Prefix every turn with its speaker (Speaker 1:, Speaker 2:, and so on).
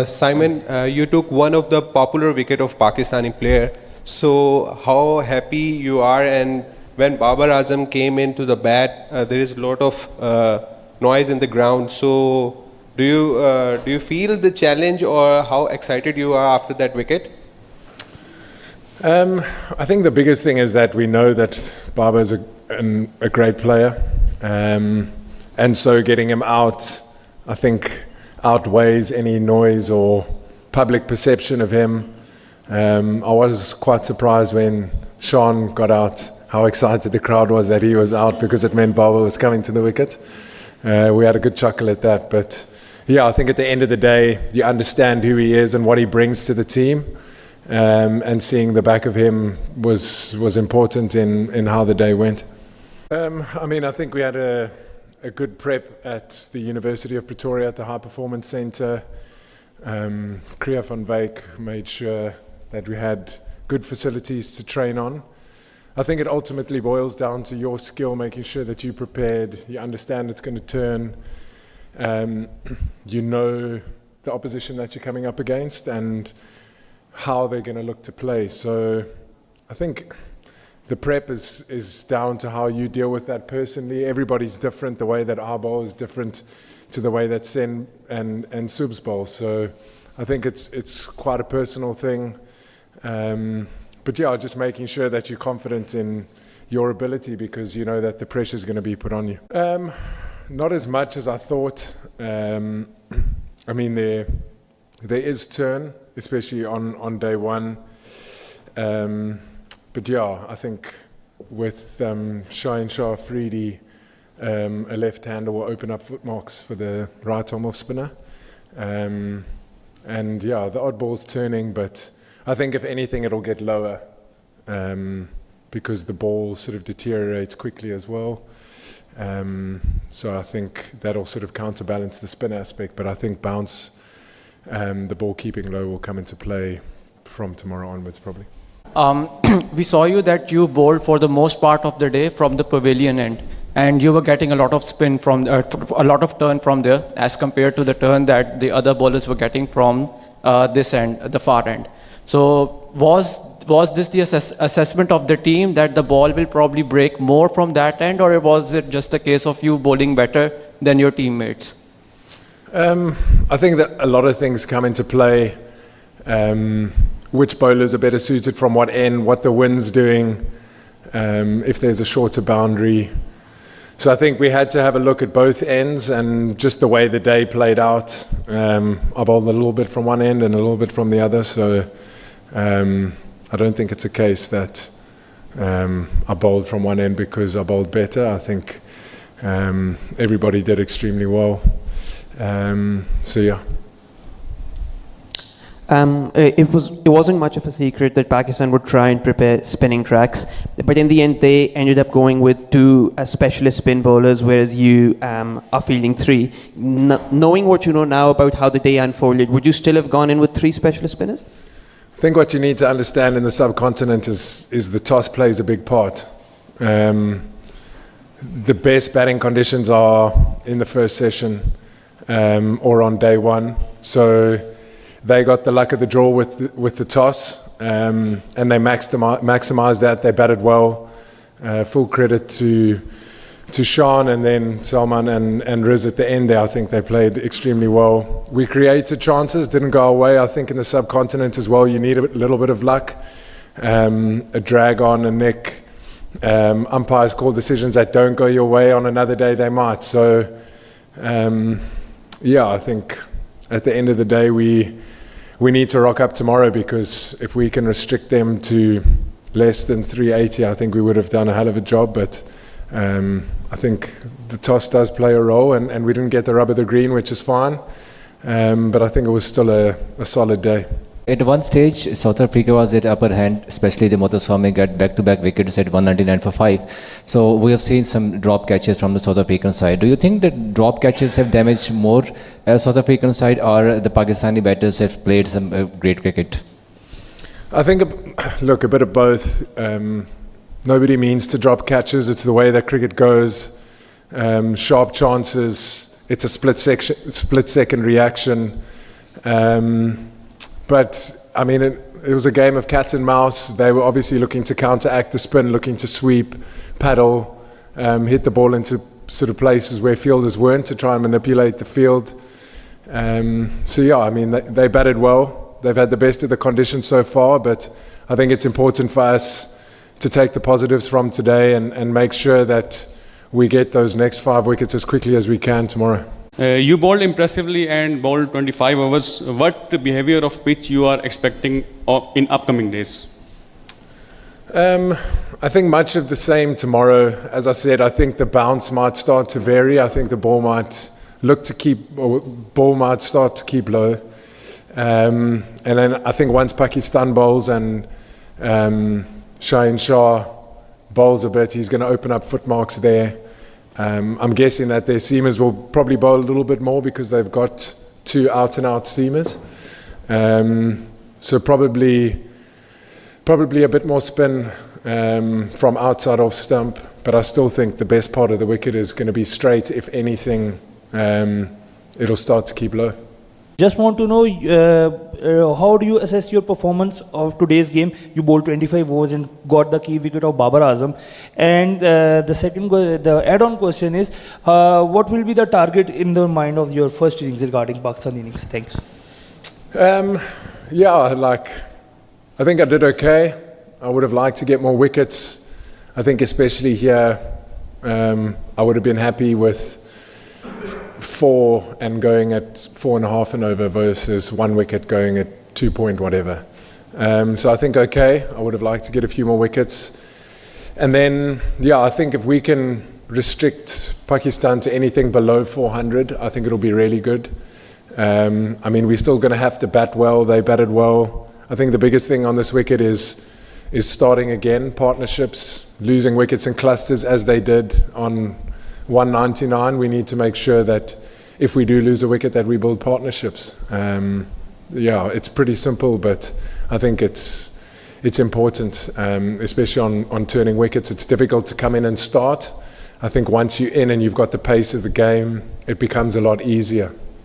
Speaker 1: Simon, you took one of the popular wicket of Pakistani player. So how happy you are, and when Babar Azam came into the bat, there is a lot of noise in the ground. So do you feel the challenge, or how excited you are after that wicket?
Speaker 2: I think the biggest thing is that we know that Babar is a great player, and so getting him out, I think, outweighs any noise or public perception of him. I was quite surprised when Sean got out, how excited the crowd was that he was out, because it meant Babar was coming to the wicket. We had a good chuckle at that, but yeah, I think at the end of the day, you understand who he is and what he brings to the team. And seeing the back of him was important in how the day went. I think we had a good prep at the University of Pretoria at the High Performance Centre. Kriya van Wyk made sure that we had good facilities to train on. I think it ultimately boils down to your skill, making sure that you're prepared, you understand it's going to turn, you know the opposition that you're coming up against and how they're going to look to play. So I think the prep is down to how you deal with that personally. Everybody's different. The way that our bowl is different to the way that Sen and Sub's bowl. So I think it's quite a personal thing. But yeah, just making sure that you're confident in your ability, because you know that the pressure is going to be put on you. Not as much as I thought. There is turn, especially on day one. But yeah, I think with Shaheen Shah Afridi, a left-hander will open up footmarks for the right-arm off-spinner. And yeah, the odd ball's turning, but I think if anything it'll get lower, because the ball sort of deteriorates quickly as well. So I think that'll sort of counterbalance the spin aspect, but I think bounce, the ball keeping low, will come into play from tomorrow onwards probably.
Speaker 3: We saw you that you bowled for the most part of the day from the pavilion end, and you were getting a lot of spin from a lot of turn from there as compared to the turn that the other bowlers were getting from this end, the far end. So was this the assessment of the team that the ball will probably break more from that end, or was it just a case of you bowling better than your teammates?
Speaker 2: I think that a lot of things come into play. Which bowlers are better suited from what end, what the wind's doing, if there's a shorter boundary. So I think we had to have a look at both ends and just the way the day played out. I bowled a little bit from one end and a little bit from the other, so I don't think it's a case that I bowled from one end because I bowled better. I think everybody did extremely well. So yeah.
Speaker 4: It wasn't much of a secret that Pakistan would try and prepare spinning tracks, but in the end they ended up going with two specialist spin bowlers, whereas you are fielding three. Knowing what you know now about how the day unfolded, would you still have gone in with three specialist spinners?
Speaker 2: I think what you need to understand in the subcontinent is the toss plays a big part. The best batting conditions are in the first session or on day one. So they got the luck of the draw with the toss, and they maximised that. They batted well. Full credit to Sean and then Salman and Riz at the end there. I think they played extremely well. We created chances, didn't go away. I think in the subcontinent as well, you need a little bit of luck, a drag on, a nick. Umpires call decisions that don't go your way. On another day they might. So yeah, I think at the end of the day we need to rock up tomorrow, because if we can restrict them to less than 380, I think we would have done a hell of a job. But I think the toss does play a role, and we didn't get the rub of the green, which is fine. But I think it was still a solid day.
Speaker 5: At one stage, South Africa was at upper hand, especially the Muthuswamy got back-to-back wickets at 199 for 5. So we have seen some drop catches from the South African side. Do you think that drop catches have damaged more South African side, or the Pakistani batters have played some great cricket?
Speaker 2: I think, look, a bit of both. Nobody means to drop catches. It's the way that cricket goes. Sharp chances. It's a split second reaction. But I mean, it was a game of cat and mouse. They were obviously looking to counteract the spin, looking to sweep, paddle, hit the ball into sort of places where fielders weren't to try and manipulate the field. So yeah, I mean, they batted well. They've had the best of the conditions so far, but I think it's important for us to take the positives from today and make sure that we get those next 5 wickets as quickly as we can tomorrow.
Speaker 6: You bowled impressively and bowled 25 overs. What behavior of pitch you are expecting in upcoming days?
Speaker 2: I think much of the same tomorrow. As I said, I think the bounce might start to vary. I think the ball might start to keep low. And then I think once Pakistan bowls and Shaheen Shah bowls a bit, he's going to open up footmarks there. I'm guessing that their seamers will probably bowl a little bit more because they've got 2 out-and-out seamers. So probably a bit more spin from outside off stump, but I still think the best part of the wicket is going to be straight. If anything, it'll start to keep low.
Speaker 7: Just want to know, how do you assess your performance of today's game? You bowled 25 overs and got the key wicket of Babar Azam. And the add-on question is, what will be the target in the mind of your first innings regarding Pakistan innings? Thanks.
Speaker 2: I think I did okay. I would have liked to get more wickets. I think especially here, I would have been happy with 4 and going at 4.5 and over versus 1 wicket going at 2 point whatever. So I think okay. I would have liked to get a few more wickets. And then, I think if we can restrict Pakistan to anything below 400, I think it'll be really good. I mean, we're still going to have to bat well. They batted well. I think the biggest thing on this wicket is starting again, partnerships, losing wickets in clusters as they did on 199. We need to make sure that if we do lose a wicket that we build partnerships. It's pretty simple, but I think it's important, especially on turning wickets. It's difficult to come in and start. I think once you're in and you've got the pace of the game, it becomes a lot easier.